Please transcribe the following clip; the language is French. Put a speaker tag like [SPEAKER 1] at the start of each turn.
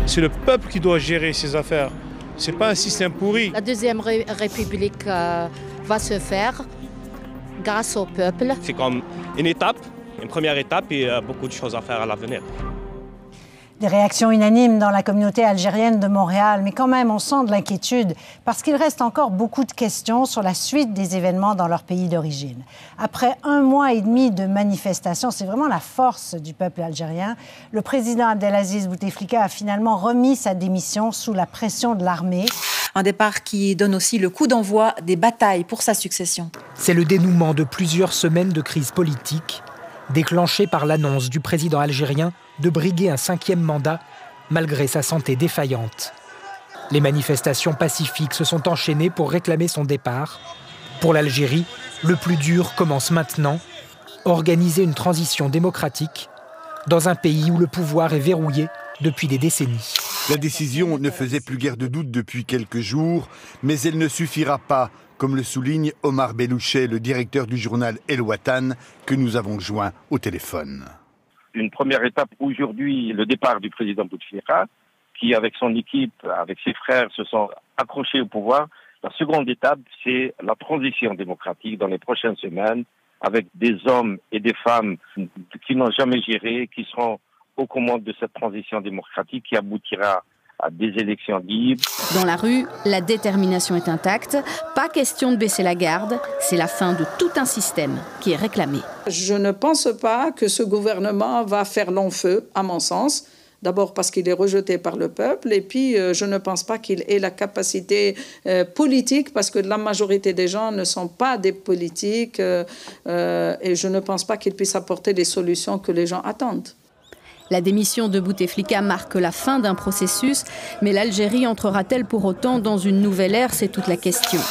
[SPEAKER 1] C'est le peuple qui doit gérer ses affaires. Ce n'est pas un système pourri.
[SPEAKER 2] La deuxième république va se faire grâce au peuple.
[SPEAKER 3] C'est comme une étape, une première étape et beaucoup de choses à faire à l'avenir.
[SPEAKER 4] Des réactions unanimes dans la communauté algérienne de Montréal, mais quand même on sent de l'inquiétude parce qu'il reste encore beaucoup de questions sur la suite des événements dans leur pays d'origine. Après 1 mois et demi de manifestations, c'est vraiment la force du peuple algérien. Le président Abdelaziz Bouteflika a finalement remis sa démission sous la pression de l'armée.
[SPEAKER 5] Un départ qui donne aussi le coup d'envoi des batailles pour sa succession.
[SPEAKER 6] C'est le dénouement de plusieurs semaines de crise politique, déclenchée par l'annonce du président algérien de briguer un 5e mandat malgré sa santé défaillante. Les manifestations pacifiques se sont enchaînées pour réclamer son départ. Pour l'Algérie, le plus dur commence maintenant, organiser une transition démocratique dans un pays où le pouvoir est verrouillé depuis des décennies.
[SPEAKER 7] La décision ne faisait plus guère de doute depuis quelques jours, mais elle ne suffira pas, comme le souligne Omar Bellouchet, le directeur du journal El Watan, que nous avons joint au téléphone.
[SPEAKER 8] Une première étape aujourd'hui, le départ du président Bouteflika, qui avec son équipe, avec ses frères, se sont accrochés au pouvoir. La seconde étape, c'est la transition démocratique dans les prochaines semaines, avec des hommes et des femmes qui n'ont jamais géré, qui seront aux commandes de cette transition démocratique qui aboutira à des élections libres.
[SPEAKER 9] Dans la rue, la détermination est intacte. Pas question de baisser la garde. C'est la fin de tout un système qui est réclamé.
[SPEAKER 10] Je ne pense pas que ce gouvernement va faire long feu, à mon sens. D'abord parce qu'il est rejeté par le peuple et puis je ne pense pas qu'il ait la capacité politique parce que la majorité des gens ne sont pas des politiques et je ne pense pas qu'il puisse apporter les solutions que les gens attendent.
[SPEAKER 9] La démission de Bouteflika marque la fin d'un processus, mais l'Algérie entrera-t-elle pour autant dans une nouvelle ère? C'est toute la question.